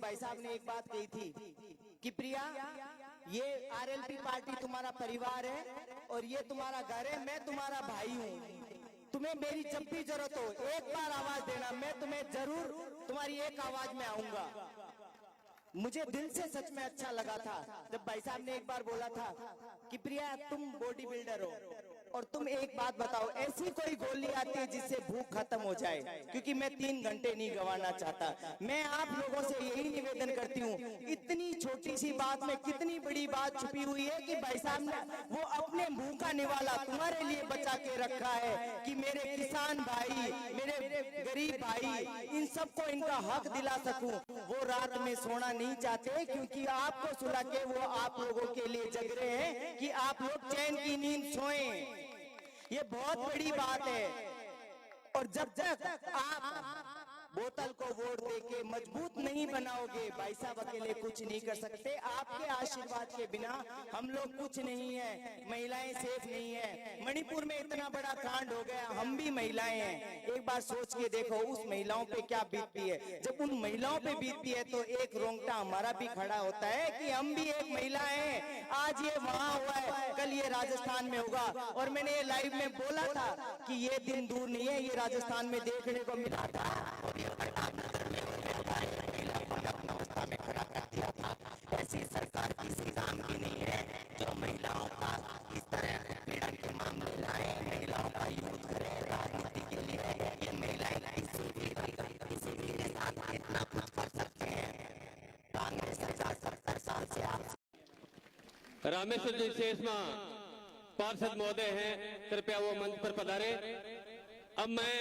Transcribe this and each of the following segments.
भाई साहब ने एक बात कही थी कि प्रिया, ये आरएलपी पार्टी तुम्हारा परिवार है और ये तुम्हारा घर है, मैं तुम्हारा भाई हूँ। तुम्हें मेरी जब भी जरूरत हो एक बार आवाज देना, मैं तुम्हें जरूर तुम्हारी एक आवाज में आऊंगा। मुझे दिल से सच में अच्छा लगा था जब भाई साहब ने एक बार बोला था कि प्रिया तुम बॉडी बिल्डर हो और तुम एक बात बताओ, ऐसी कोई गोली आती है जिससे भूख खत्म हो जाए? क्योंकि मैं 3 घंटे नहीं गंवाना चाहता। मैं आप लोगों से यही निवेदन करती हूँ, इतनी छोटी सी बात में कितनी बड़ी बात छुपी हुई है कि भाई साहब ने वो अपने मुंह का निवाला तुम्हारे लिए बचा के रखा है कि मेरे किसान भाई, मेरे गरीब भाई, इन सबको इनका हक दिला सकूं। वो रात में सोना नहीं चाहते क्योंकि आपको सुला के वो आप लोगों के लिए जग रहे हैं कि आप लोग चैन की नींद सोएं। ये बहुत बड़ी बात है। और जब तक आप बोतल को वोट देके मजबूत नहीं बनाओगे, भाई साहब अकेले कुछ नहीं कर सकते। आपके आशीर्वाद के बिना हम लोग कुछ नहीं है, महिलाएं सेफ नहीं है। मणिपुर में इतना बड़ा कांड हो गया, हम भी महिलाएं हैं। एक बार सोच के देखो उस महिलाओं पे क्या बीतती है। जब उन महिलाओं पे बीतती है तो एक रोंगटा हमारा भी खड़ा होता है कि हम भी एक महिला हैं। आज ये वहां हुआ है, कल ये राजस्थान में होगा। और मैंने ये लाइव में बोला था कि ये दिन दूर नहीं है, ये राजस्थान में देखने को मिला था। में खड़ा कर दिया था। ऐसी सरकार किसी काम की नहीं है जो महिलाओं का इस तरह पीड़न के मामले लाए, महिलाओं का यूज करे राजनीति के लिए। ये महिलाएं किसी भी के साथ इतना कुछ कर सकते हैं। कांग्रेस सरकार 70 साल से आप रामेश्वर जी शेषमा पार्षद महोदय हैं, कृपया वो मंच पर पधारे। अब मैं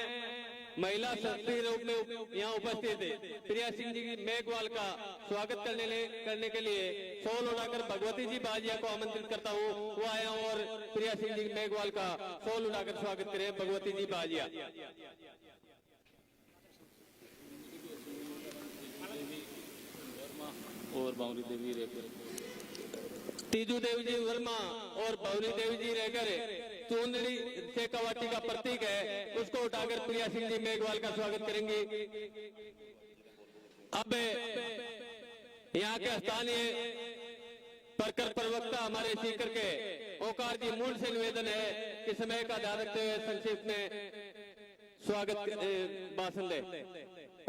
महिला शक्ति रूप में यहाँ उपस्थित है प्रिया सिंह जी मेघवाल का स्वागत करने के लिए फूल उड़ाकर भगवती जी बाजिया को आमंत्रित करता हूँ। वो आया और प्रिया सिंह जी मेघवाल का फूल उड़ाकर स्वागत करें भगवती जी बाजिया। और बावरी देवी रेकर, तीजू देवी जी वर्मा और बावरी देवी जी रेकर चुंदड़ी से कवाटी का प्रतीक है, उसको उठाकर प्रिया सिंह जी मेघवाल का स्वागत करेंगे। अब यहाँ के स्थानीय प्रखर प्रवक्ता हमारे सीकर के ओकार जी मूल से निवेदन है कि समय का ध्यान रखते हुए संक्षिप्त में स्वागत भाषण दे।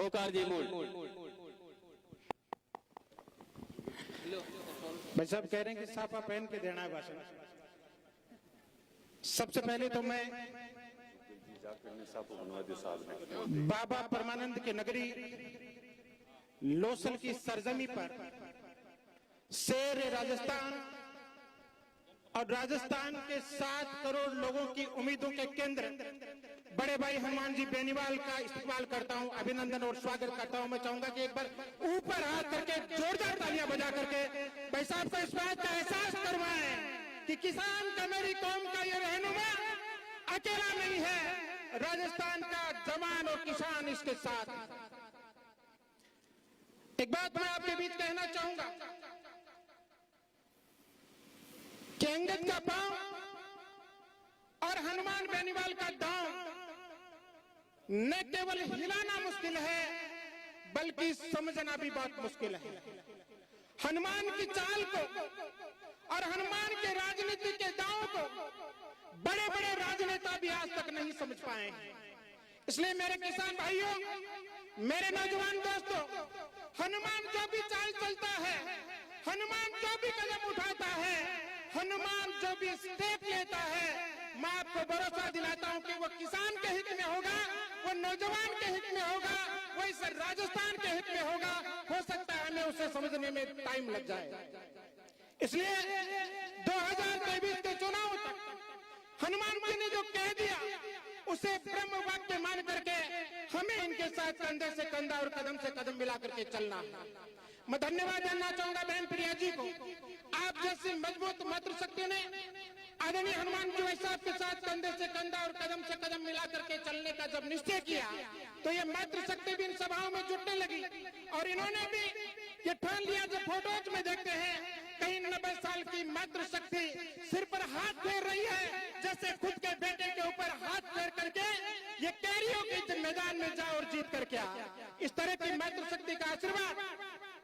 ओकार जी मूल। भाई साहब कह रहे हैं कि साफा पहन के देना है भाषण। सबसे पहले तो मैं बाबा परमानंद के नगरी लोसल की सरजमी पर शेर राजस्थान और राजस्थान के 7 करोड़ लोगों की उम्मीदों के केंद्र बड़े भाई हनुमान जी बेनीवाल का इस्तेमाल करता हूं, अभिनंदन और स्वागत करता हूं। मैं चाहूंगा कि एक बार ऊपर हाथ करके जोरदार तालियां बजा करके भाई साहब को इस बात का एहसास करवाएं कि किसान का, मेरी कौम का ये रहनुमा अकेला नहीं है, राजस्थान का जवान और किसान इसके साथ। एक बात मैं आपके बीच कहना चाहूंगा कि अंगद का पांव और हनुमान बेनीवाल का दांव न केवल हिलाना मुश्किल है बल्कि समझना भी बहुत मुश्किल है। हनुमान की चाल को और हनुमान के राजनीति के दांव को बड़े बड़े राजनेता भी आज तक नहीं समझ पाए हैं। इसलिए मेरे किसान भाइयों, मेरे नौजवान दोस्तों, हनुमान जो भी चाल चलता है, हनुमान जो भी कदम उठाता है, हनुमान जो भी स्टेप लेता है, मैं आपको भरोसा दिलाता हूं कि वो किसान के हित में होगा, वो नौजवान के हित में होगा, वो इस राजस्थान के हित में होगा। हो सकता है हमें उसे समझने में टाइम लग जाए। इसलिए 2023 के चुनाव तक हनुमान जी ने जो कह दिया उसे ब्रह्म वाक्य मान करके हमें इनके साथ कंधे से कंधा और कदम से कदम मिला करके चलना। मैं धन्यवाद देना चाहूंगा बहन प्रिया जी को। आप जैसी मजबूत मातृशक्ति ने आदरणीय हनुमान जी साहब के साथ कंधे से कंधा और कदम से कदम मिला करके चलने का जब निश्चय किया तो ये मातृशक्ति भी इन सभाओं में जुटने लगी और इन्होंने भी ये ठान लिया। जब फोटोज में देखते हैं कहीं 90 साल की मातृशक्ति सिर पर हाथ फेर रही है, जैसे खुद के बेटे के ऊपर हाथ फेर करके ये कैरियों के मैदान में जाओ और जीत करके आ। इस तरह की मातृशक्ति का आशीर्वाद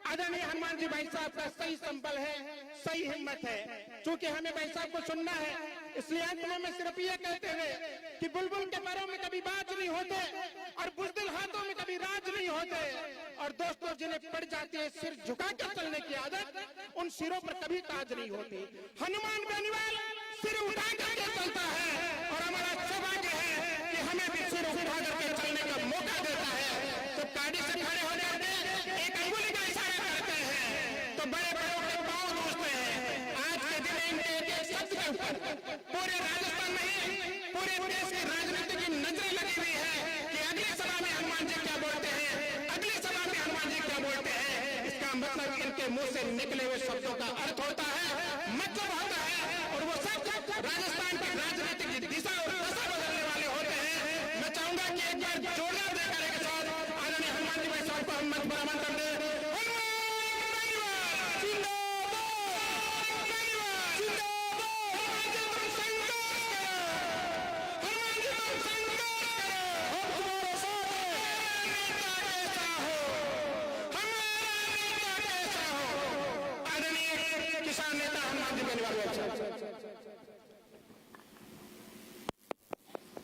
आदरणीय हनुमान जी भाई साहब का सही संबल है, सही हिम्मत है। चूंकि हमें भाई साहब को सुनना है, इसलिए अंत में मैं सिर्फ ये कहते हुए कि बुलबुल के पैरों में कभी बाज नहीं होते और बुज़दिल हाथों में कभी राज नहीं होते। और दोस्तों, जिन्हें पड़ जाती है सिर झुका कर चलने की आदत, उन सिरों पर कभी ताज नहीं होती। हनुमान बेनीवाल सिर उठा करके चलता है और हमारा सौभाग्य है कि हमें भी सिर उठा करके चलने का मौका देता है। तो गाड़ी से खड़े हो जाते हैं, एक अंगुली का इशारा करते हैं तो बड़े बड़ों के पांव दूसते हैं। आज के दिन इनके एक शब्द के ऊपर पूरे राजस्थान नहीं, पूरे देश की राजनीति की नजर लगी हुई है कि अगली सभा में हनुमान जी क्या बोलते हैं, अगली सभा में हनुमान जी क्या बोलते हैं। इसका मतलब इनके मुंह से निकले हुए शब्दों का अर्थ होता है, मतलब होता है, और वो सब राजस्थान की राजनीति की दिशा और दशा बदलने वाले होते हैं। मैं चाहूंगा कि एक बार जोरदार जयकारे के साथ आदरणीय हनुमान जी भाई साहब को हम मंच पर आमंत्रण दें।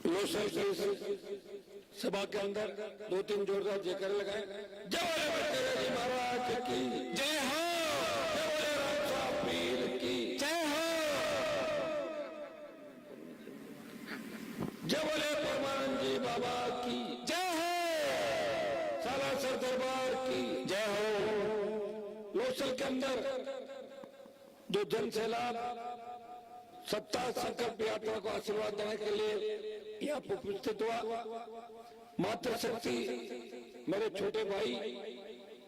लोकसभा की सभा के अंदर 2-3 जोरदार जयकारे लगाए। जय बोले महाराज की जय हो, जय बोले राजा पीर की जय हो, जय बोले परमानंद जी बाबा की जय हो, सालासर दरबार की जय हो। लोकसभा के अंदर जो जन सैलाब सत्ता संकल्प यात्रा को आशीर्वाद देने के लिए यहाँ पर उपस्थित हुआ, मातृशक्ति, मेरे छोटे भाई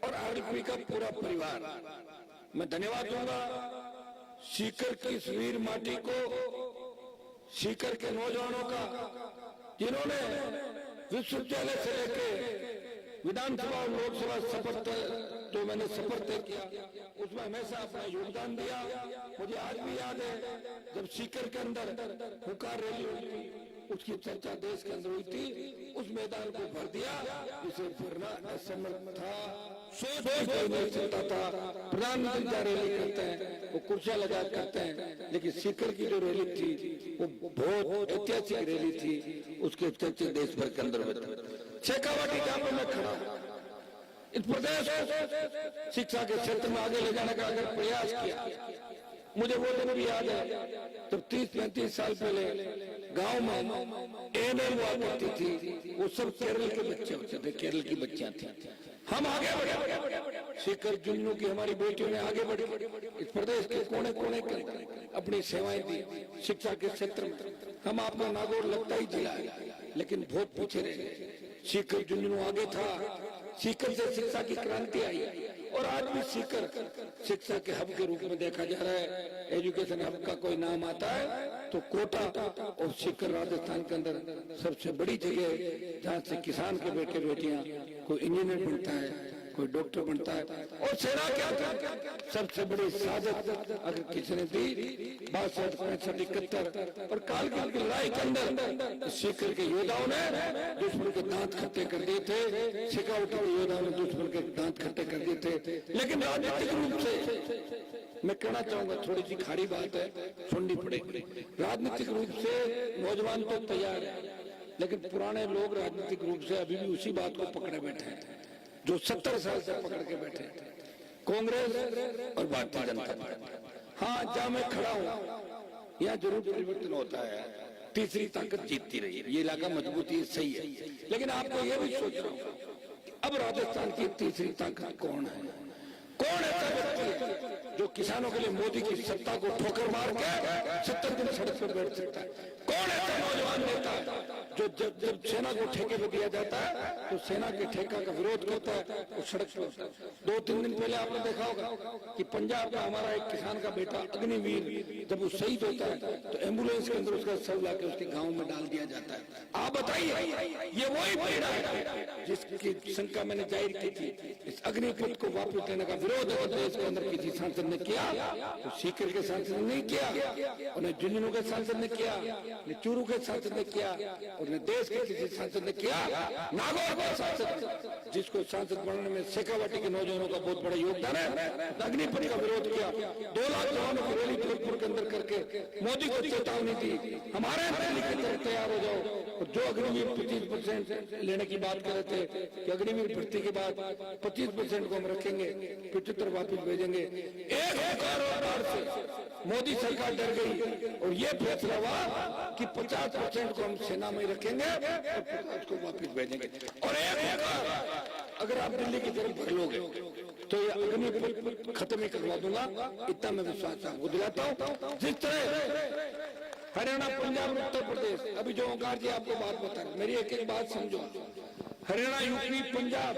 और आरपी का पूरा परिवार, मैं धन्यवाद दूंगा। सीकर की इस वीर माटी को, सीकर के नौजवानों का, जिन्होंने विश्वविद्यालय से लेकर विधानसभा और लोकसभा शपथ जो मैंने शपथ तय किया उसमें हमेशा अपना योगदान दिया। मुझे आज भी याद है जब सीकर के अंदर हुंकार रैली हुई थी, उसकी चर्चा देश के अंदर हुई थी, उस मैदान को भर दिया जिसे भरना असमर्थ था, सोच कोई नहीं सकता था। प्रधानमंत्री जहाँ रैली करते हैं वो कुर्सियां लगा करते हैं, लेकिन सीकर की जो रैली थी वो बहुत ऐतिहासिक रैली थी, उसके चर्चे देश भर के अंदर हुए थे। शेखावाटी जहाँ पर मैं खड़ा इस प्रदेश को शिक्षा के क्षेत्र में आगे ले जाने का अगर प्रयास किया, मुझे वो दिन भी याद है जब 30-35 साल पहले गांव में एएनएम हुआ करती थी, वो सब केरल के बच्चे होते थे, केरल की बच्चियां थी। हम आगे बढ़े, सीकर जुन्नू की हमारी बेटियों ने आगे बढ़े, इस प्रदेश के कोने कोने के अपनी सेवाएं दी शिक्षा के क्षेत्र में। हम आपका नागौर लगता ही जिला है, लेकिन बहुत पीछे रह गए। सीकर जुन्नू आगे था, सीकर से शिक्षा की क्रांति आई और आज भी सीकर शिक्षा के हब के रूप में देखा जा रहा है। एजुकेशन हब का कोई नाम आता है तो कोटा और सीकर राजस्थान के अंदर सबसे बड़ी जगह जहाँ से किसान के बेटे बेटियां कोई इंजीनियर बनता है, कोई डॉक्टर बनता है। और सेना क्या सबसे बड़ी साजत अगर किसी ने दी 62, 65, 71 और कारगिल की लड़ाई के अंदर सीकर के योद्धाओं ने दुश्मन के दांत खट्टे कर दिए थे, शेखावाटी के योद्धाओं ने दुश्मन के दांत खट्टे कर दिए थे। लेकिन राजनीतिक रूप से मैं कहना चाहूंगा, थोड़ी सी खारी बात है, सुननी पड़ेगी। राजनीतिक रूप से नौजवान तो तैयार है, लेकिन पुराने लोग राजनीतिक रूप से अभी भी उसी बात को पकड़े बैठे हैं जो 70 साल से पकड़ के बैठे थे, कांग्रेस और भारतीय जनता पार्टी। हाँ, जहां मैं खड़ा हूँ यहाँ जरूर परिवर्तन होता है, तीसरी ताकत जीतती रही है, ये इलाका मजबूती सही है, लेकिन आपको ये भी सोचना होगा अब राजस्थान की तीसरी ताकत कौन है? कौन ऐसा व्यक्ति जो किसानों के लिए मोदी की सत्ता को ठोकर मार के 70 दिन सड़क पर बैठ सकता है? कौन ऐसा नौजवान नेता जो जब सेना को ठेके पे दिया जाता है तो सेना के ठेका का विरोध करता है, वो सड़क पर होता है। 2-3 दिन पहले आपने देखा होगा कि पंजाब का हमारा एक किसान का बेटा अग्निवीर जब वो शहीद होता है तो एम्बुलेंस के अंदर उसका शव लाके उसके गाँव में डाल दिया जाता है। आप बताइए, ये वही पीड़ा है जिसकी शंका मैंने जाहिर की थी। इस अग्निपथ को वापस लेने का विरोध अगर देश के अंदर किसी सांसद ने किया तो सीकर के सांसद ने नहीं किया, उन्हें झुंझुनू के सांसद ने किया, चूरू के सांसद ने किया, और न देश के किसी सांसद ने किया। नागौर का सांसद जिसको सांसद बनाने में शेखावाटी के नौजवानों का बहुत बड़ा योगदान है, अग्निपथ का विरोध किया, 2 लाख जवानों की रैली जोधपुर के अंदर करके मोदी को चेतावनी दी, हमारे रैली की तरफ तैयार हो जाओ। और जो अग्निवीर 25% लेने की बात कर रहे थे कि अग्निवीर भर्ती के बाद 25% को हम रखेंगे, 75 वापिस भेजेंगे, एक बार से मोदी सरकार डर गई और ये फैसला हुआ कि 50% को हम सेना में रखेंगे और 50 को वापिस भेजेंगे। और अगर आप दिल्ली की तरफ भर लोगे तो ये अग्नि खत्म ही करवा दूंगा, इतना मैं विश्वास आपको दिलाता हूँ। जिस तरह हरियाणा, पंजाब, उत्तर प्रदेश, अभी जो ओंकार जी आपको बात बता रहे, मेरी एक एक बात समझो। हरियाणा, यूपी, पंजाब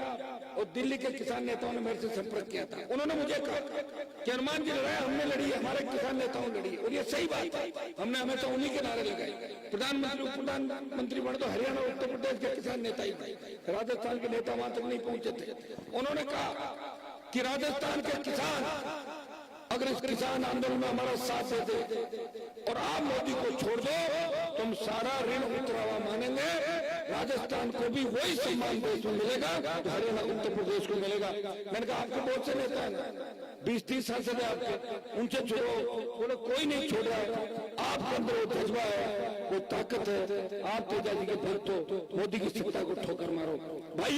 और दिल्ली के किसान नेताओं ने मेरे से संपर्क किया था। उन्होंने मुझे कहा कि हनुमान जी लड़ाई हमने लड़ी, हमारे किसान नेताओं ने लड़ी, और ये सही बात है। हमने हमेशा उन्हीं के नारे लगाए। प्रधानमंत्री, उप प्रधानमंत्री बने तो हरियाणा, उत्तर प्रदेश के किसान नेता ही थे, राजस्थान के नेता वहां तक नहीं पहुंचे थे। उन्होंने कहा कि राजस्थान के किसान अगर इस किसान आंदोलन में हमारा साथ देते और आप मोदी को छोड़ दो तो हम सारा ऋण उतरावा मानेंगे, राजस्थान को भी वही सम्मान देश में मिलेगा तो हरियाणा, उत्तर प्रदेश को मिलेगा। मैंने कहा आपके बहुत से नेता हैं, 20-30 सांसद है आपके, उनसे छोड़ो। बोले कोई नहीं छोड़ रहा, आपके अंदर वो जज्बा है, वो ताकत है, आप तेजा जी के भक्त हो, मोदी की सत्ता को ठोकर मारो। भाई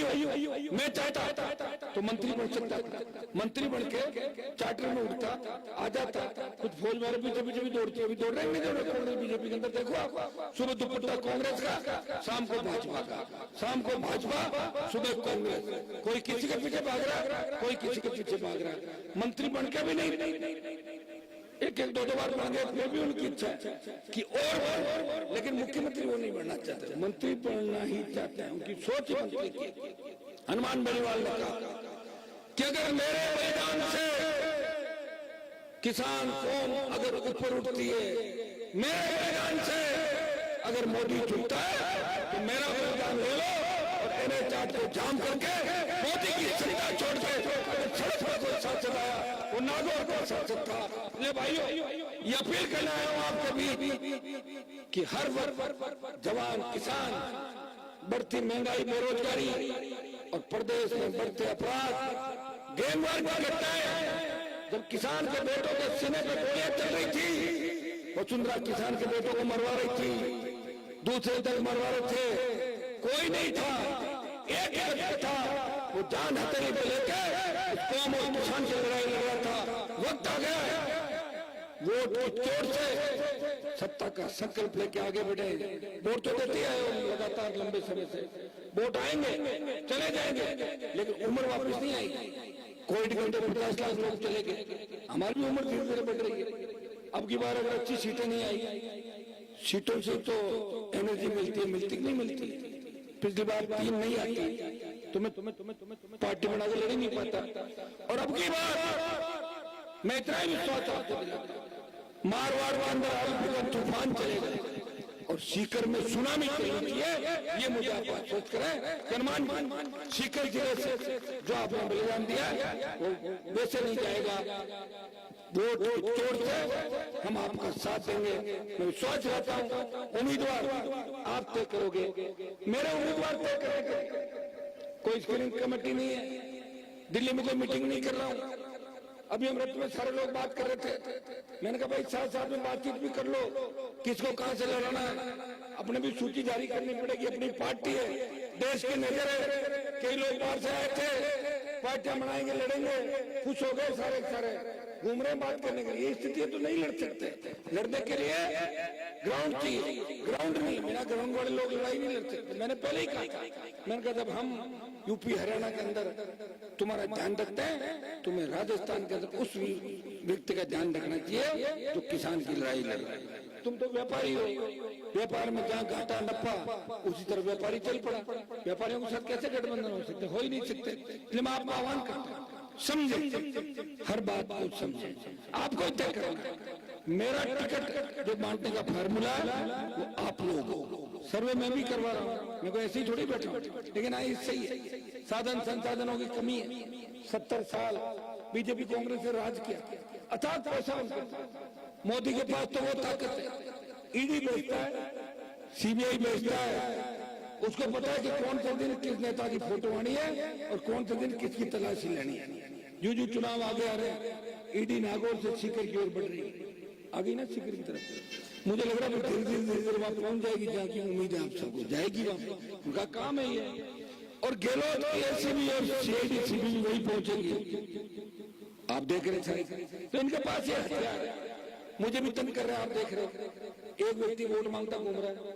मैं चाहता तो मंत्री बन सकता, मंत्री बन के चार्टर में उठता, आ जाता, कुछ फौज मेरे पीछे पीछे भी दौड़ती, अभी दौड़ रहे नहीं दौड़ रहे कांग्रेस बीजेपी के अंदर। देखो आप, सुबह दुपट्टा कांग्रेस का, शाम को भाजपा का, शाम को भाजपा, सुबह कांग्रेस। कोई किसी के पीछे भाग रहा, कोई किसी के पीछे भाग रहा। मंत्री बन के भी नहीं, एक 2 बार बन गए, फिर भी उनकी इच्छा है कि और, लेकिन मुख्यमंत्री वो नहीं बनना चाहते, मंत्री बनना ही चाहते हैं। उनकी सोच मंत्री की। हनुमान बेनीवाल ने कहा कि अगर मेरे मैदान से किसान कौम अगर ऊपर उठती है, मेरे मैदान से अगर मोदी झुकता है तो मेरा मैदान ले लो और NH-8 को जाम करके मोदी की सत्ता छोड़ के सड़क पर कोई सांसद आया, वो नागौर का सांसद था। ले भाइयों, ये अपील करना आया हूं आपके भी कि हर वर्ग, जवान, किसान, बढ़ती महंगाई, बेरोजगारी और प्रदेश में बढ़ते अपराध, गैंगवार की घटनाएं, जब किसान के बेटों के सीने पे गोलियां चल रही थी, वसुंधरा किसान के बेटों को मरवा रही थी, दूसरे दल मरवा रहे थे, कोई नहीं था, एक व्यक्ति था, वो जान हथेली पे लेके कौम और किसान की लड़ाई लड़ रहा था। वक्त आ गया, वोट की चोट से सत्ता का संकल्प लेके आगे बढ़े। वोट तो देते आए लगातार लंबे समय से, वोट आएंगे, चले जाएंगे, लेकिन उम्र वापस नहीं आएगी। कोविड के अंदर 50 लाख लोग चले गए, हमारी भी उम्र धीरे धीरे बढ़ रही है। अब की बार अगर अच्छी सीटें नहीं आई, सीटों से तो एनर्जी मिलती है, मिलती नहीं मिलती। पिछली बार 3 नहीं आती, तुम्हें पार्टी बना के लड़ नहीं पाता। और अब की बार मैं इतना ही विश्वास आपको दिलाता हूं, मारवाड़ के अंदर आलू तूफान चलेगा और सीकर में सुनामी चलेगी। ये मुझे आप सोच करें। हनुमान सीकर जिले से जो आपने बलिदान दिया वो वैसे नहीं जाएगा, वोट तोड़ से हम आपका साथ देंगे। मैं विश्वास रखता हूँ, उम्मीदवार आप तय करोगे, मेरे उम्मीदवार तय करेंगे। कोई स्क्रीनिंग कमेटी नहीं है, दिल्ली में कोई मीटिंग नहीं कर रहा हूँ। अभी अमृत में सारे लोग बात कर रहे थे, मैंने कहा भाई साथ में बातचीत भी कर लो, किसको कहां से लड़ाना है, अपने भी सूची जारी करनी पड़ेगी। अपनी पार्टी है, देश की नजर है। कई लोग बाहर से आए थे, पार्टियां बनाएंगे, लड़ेंगे, खुश हो गए सारे घूम रहे बात करने के लिए। स्थिति तो नहीं लड़ सकते, लड़ने के लिए ग्राउंड चाहिए, ग्राउंड नहीं, बिना ग्राउंड वाले लोग लड़ाई नहीं लड़ सकते। मैंने पहले ही कहा, मैंने कहा जब हम यूपी हरियाणा के अंदर तुम्हारा ध्यान रखते हैं, तुम्हें राजस्थान के अंदर उस व्यक्ति का ध्यान रखना चाहिए जो किसान की लड़ाई लड़ रहा है। तुम तो व्यापारी हो, व्यापार में जहाँ घाटा नफा उसी तरह व्यापारी चल पड़ा। व्यापारियों के साथ कैसे गठबंधन हो सकते, हो ही नहीं सकते। इसलिए मैं आपको आह्वान करता हूँ, समझे, हर बात को समझे, आपको तय करना। मेरा टिकट जो बांटने का फार्मूला वो आप लोग हो, सर्वे मैं भी करवा रहा हूँ, मैं को ऐसे ही थोड़ी बैठा हूँ। लेकिन आई सही है, साधन संसाधनों की कमी है। 70 साल बीजेपी कांग्रेस से राज किया, अथाक पैसा उनके, मोदी के पास तो वो ताकत है, ईडी भेजता है, सीबीआई भेजता है, उसको पता है कि कौन से दिन किस नेता की फोटो आनी है और कौन से दिन किसकी तलाशी लेनी है। जो चुनाव आगे आ रहे हैं, ईडी नागौर से सीकर की ओर बढ़ रही है, आ गई ना सीकर की तरफ। मुझे लग रहा है धीरे धीरे वहां पहुंच जाएगी, जहाँ की उम्मीद है आप सबको जाएगी वहां, उनका काम है ये। और गहलोत की एसीबी और सीआईडी सीबी भी वही पहुंचेगी, आप देख रहे थे। तो इनके पास ये हथियार है, मुझे भी तंग कर रहे हैं, आप देख रहे हो। एक व्यक्ति वोट मांगता घूम रहा है,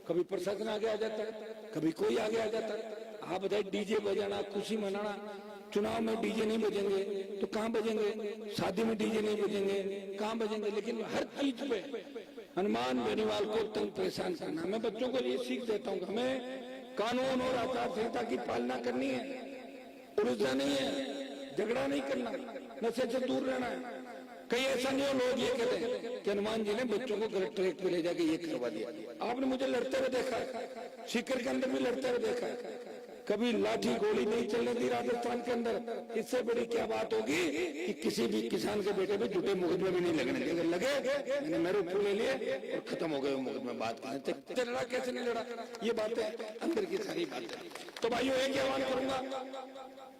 कभी प्रशासन आगे आ जाता है, कभी कोई आगे आ जाता है। आप बताइए, डीजे बजाना, खुशी मनाना, चुनाव में डीजे नहीं बजेंगे तो कहां बजेंगे? शादी में डीजे नहीं बजेंगे कहां बजेंगे? लेकिन हर चीज पे हनुमान बेनीवाल को तंग परेशान करना। मैं बच्चों को ये सीख देता हूँ, हमें कानून और आचार संहिता की पालना करनी है, उलझना नहीं है, झगड़ा नहीं करना, नशे से दूर रहना है। कई ऐसा नहीं हो, लोग ये कहते हैं कि हनुमान जी ने बच्चों को गलत ट्रैक पे ले जाके ये करवा दिया। आपने मुझे लड़ते हुए देखा है, सीकर के अंदर भी लड़ते हुए देखा है, कभी लाठी गोली नहीं चलने दी राजस्थान के अंदर। इससे बड़ी क्या बात होगी कि किसी भी किसान के बेटे पे झूठे मुकदमे भी नहीं लगने देंगे। लगे मैंने मेरे फूल ले लिए और खत्म हो गए वो मुकदमे। बात करते लड़ा कैसे नहीं लड़ा, ये बातें अंदर की सारी बातें। तो भाइयों एक आह्वान करूंगा,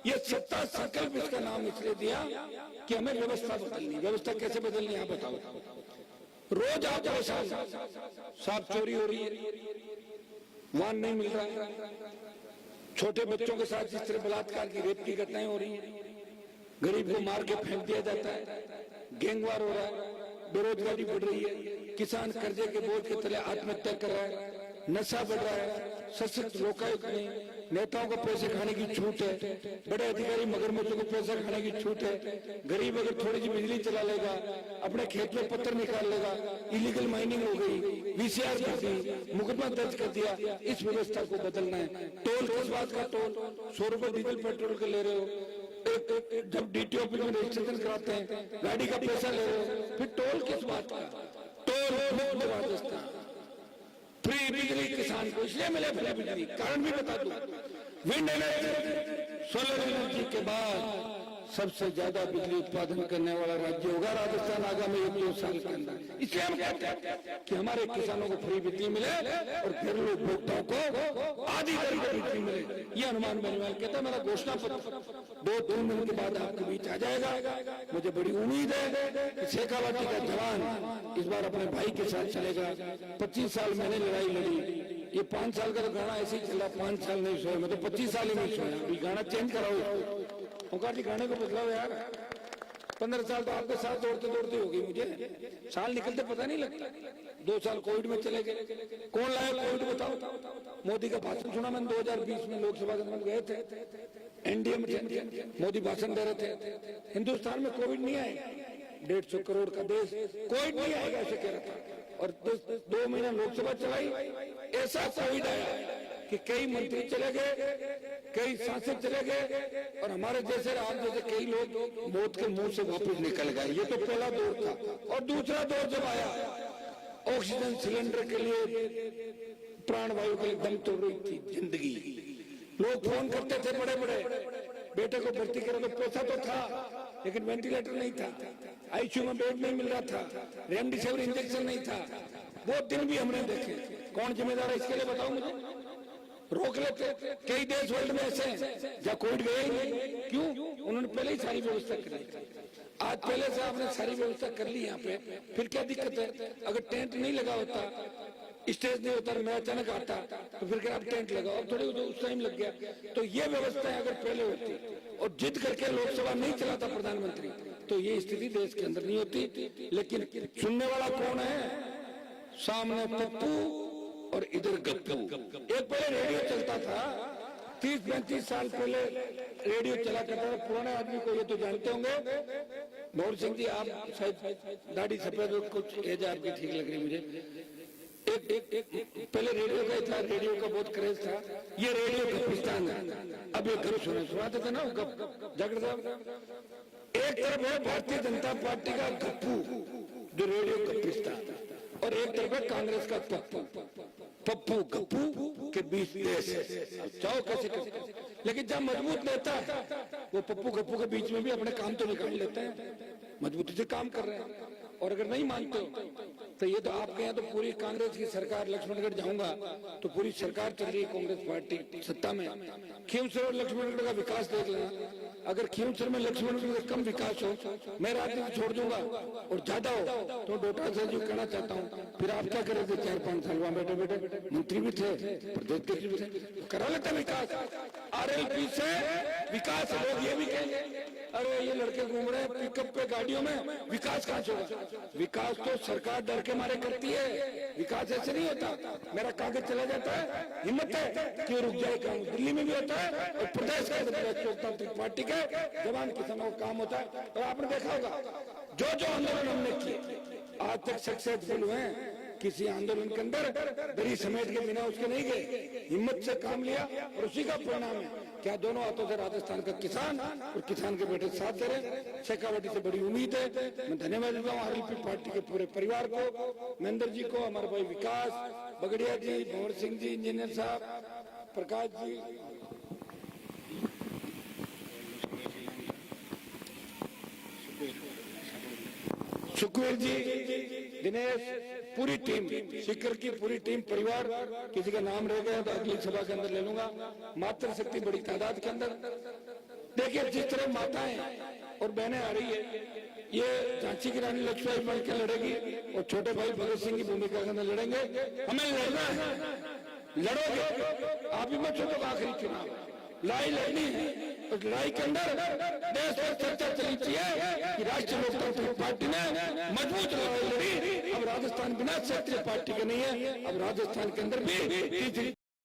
ये सत्ता संकल्प इसका नाम इसलिए दिया कि हमें व्यवस्था बदलनी। व्यवस्था कैसे बदलनी आप बताओ। रोज आप परेशान, सांप चोरी हो रही है, वाहन नहीं मिल रहा है, छोटे बच्चों के साथ जिस तरह बलात्कार की रेप की घटनाएं हो रही हैं, गरीब को मार के फेंक दिया जाता है, गैंगवार हो रहा है, बेरोजगारी बढ़ रही है, किसान कर्जे के बोझ के तले आत्महत्या कर रहा है, नशा बढ़ रहा है, सशक्त लोकायुक्त नहीं, नेताओं को पैसे खाने की छूट है, बड़े अधिकारी मगरमच्छों को पैसा खाने की छूट है, गरीब अगर थोड़ी सी बिजली चला लेगा, अपने खेत में पत्थर निकाल लेगा, इलीगल माइनिंग हो गई, वीसीआर कर दी, मुकदमा दर्ज कर दिया। इस व्यवस्था को बदलना है। टोल किस बात का टोल? 100 रुपए डीजल पेट्रोल के ले रहे हो, जब डीटीओ ऑफिस में रजिस्ट्रेशन कराते हैं गाड़ी का पैसा ले रहे हो, फिर टोल किस बात का? टोल राजस्थान फ्री बिजली किसान को इसलिए मिले, फ्री बिजली कारण भी बता दूं, विंड एनर्जी, सोलर एनर्जी के बाद सबसे ज्यादा बिजली उत्पादन करने वाला राज्य होगा राजस्थान आगामी 1-2 साल के अंदर। इसलिए हम कहते हैं कि हमारे किसानों को फ्री बिजली मिले और घरेलू उपभोक्ताओं को आधी दर पर बिजली मिले। ये हनुमान बेनीवाल कहता है। मेरा घोषणा पत्र 2-3 दिन के बाद आपके बीच आ जाएगा। मुझे बड़ी उम्मीद है कि शेखावाटी का जवान इस बार अपने भाई के साथ चलेगा। 25 साल मैंने लड़ाई लड़ी, ये 5 साल का तो गाना ऐसे ही चला, 5 साल नहीं सोया, मैं तो 25 साल ही नहीं सोया। अभी गाना चेंज कराओ ओंकार जी, गाने को बदलाओ यार। 15 साल तो आपके साथ दौड़ते दौड़ते हो गई, मुझे साल निकलते पता नहीं लगता। 2 साल कोविड में चले गए, कौन लाया कोविड बताओ? मोदी का भाषण सुना मैंने 2020 में लोकसभा के अंदर गए थे, एनडीए में मोदी भाषण दे रहे थे, हिंदुस्तान में कोविड नहीं आएगा, 150 करोड़ का देश, कोविड नहीं आएगा ऐसे कह रहा था। और 2 महीना लोकसभा चलाई, ऐसा कोविड आया कि कई मंत्री चले गए, कई सांसद चले गए और हमारे जैसे आप जैसे कई लोग मौत के मुंह से वापस निकल गए। ये तो पहला दौर था। और दूसरा दौर जब आया, ऑक्सीजन सिलेंडर के लिए, प्राणवायु के लिए दम तोड़ रही थी जिंदगी। लोग फोन करते थे, बड़े बड़े बेटे को भर्ती करो, तो पैसा तो था लेकिन वेंटिलेटर नहीं था, आईसीयू में बेड नहीं मिल रहा था, रेमडेसिविर इंजेक्शन नहीं था। वो दिन भी हमने देखे। कौन जिम्मेदार है इसके लिए बताओ मुझे? रोक लेते। कई देश वर्ल्ड में ऐसे हैं जहाँ कोविड गए ही नहीं। क्यों? उन्होंने पहले ही सारी व्यवस्था कर ली। आज पहले से आपने सारी व्यवस्था कर ली यहाँ पे, फिर क्या दिक्कत है? अगर टेंट नहीं लगा होता, स्टेज नहीं होता, मैं अचानक आता तो फिर क्या आप टेंट लगाओ? थोड़ी उस टाइम लग गया। तो ये व्यवस्था अगर पहले होती और जिद करके लोकसभा नहीं चलाता प्रधानमंत्री, तो ये स्थिति देश के अंदर नहीं होती। लेकिन सुनने वाला कौन है? सामने पप्पू और इधर गप्पू। एक पहले रेडियो चलता था, 30-35 साल पहले रेडियो चला करता था। पुराने आदमी को ये तो जानते होंगे, नौर सिंह जी, आप शायद दाढ़ी सफेद, कुछ एज आपकी ठीक लग रही मुझे। एक पहले रेडियो का था, रेडियो का बहुत क्रेज था। ये रेडियो गप्पिस्तान है। अब ये गप सुनाते थे ना, गप झगड़ साहब। एक तरफ है भारतीय जनता पार्टी का गप्पू जो रेडियो गप्पिस्तान, और एक तरफ है कांग्रेस का पप्पू गप्पू के बीच देश है। चाहो कैसे कैसे, लेकिन जब मजबूत नेता है वो पप्पू गप्पू के बीच में भी अपने काम तो निकाल लेते हैं, मजबूती से काम कर रहे हैं। और अगर नहीं मानते हो तो ये तो आपके यहाँ तो पूरी कांग्रेस की सरकार, लक्ष्मणगढ़ जाऊंगा तो पूरी सरकार चल रही है कांग्रेस पार्टी सत्ता में। खींवसर और लक्ष्मणगढ़ का विकास देख लेना, अगर खींवसर में लक्ष्मणगढ़ का कम विकास हो, मैं राजनीति छोड़ दूंगा, और ज्यादा हो तो डोटा से जो कहना चाहता हूँ, फिर आप क्या करे थे 4-5 साल वहां बैठे बैठे, मंत्री भी थे, प्रदेश के भी थे, करा लेता विकास। RLP से विकास, लोग ये भी कहेंगे अरे ये लड़के घूम रहे हैं पिकअप पे गाड़ियों में, विकास कहाँ से होगा? विकास तो सरकार डर के मारे करती है, विकास ऐसे नहीं होता। मेरा कागज चला जाता है, हिम्मत है कि रुक जाए काम। दिल्ली में भी होता है और प्रदेश के लोकतांत्रिक पार्टी के जवान किसानों का काम होता है। और आपने देखा होगा जो जो आंदोलन हमने किए आज तक सक्सेसफुल हुए हैं, किसी आंदोलन के अंदर दरी समेट के बिना उसके नहीं गए, हिम्मत से काम लिया और उसी का परिणाम है क्या दोनों हाथों से राजस्थान का किसान और किसान के बेटे साथ दे रहे। शेखावटी से बड़ी उम्मीद है। मैं धन्यवाद देता हूँ RLP पार्टी के पूरे परिवार को, महेंद्र जी को, हमारे भाई विकास बगड़िया जी, भंवर सिंह जी, इंजीनियर साहब, प्रकाश जी, सुखवीर जी, दिनेश, पूरी टीम, शिखर की पूरी टीम, परिवार, किसी का नाम रह गया तो अगली सभा के अंदर ले लूंगा। मातृशक्ति बड़ी तादाद के अंदर देखिए, जिस तरह माताएं और बहनें आ रही है, ये झांसी की रानी लक्ष्मीबाई बन के लड़ेगी और छोटे भाई भगत सिंह की भूमिका के अंदर लड़ेंगे। हमें लड़ना है, लड़ोगे आप ही मत छोड़ो। आखिरी चुनाव लड़ाई लड़नी है, उस लड़ाई के अंदर देश में चर्चा चली चाहिए कि राष्ट्रीय लोकतांत्रिक पार्टी ने मजबूत लड़ाई लड़ी। अब राजस्थान बिना क्षेत्रीय पार्टी के नहीं है, अब राजस्थान के अंदर भी तीसरी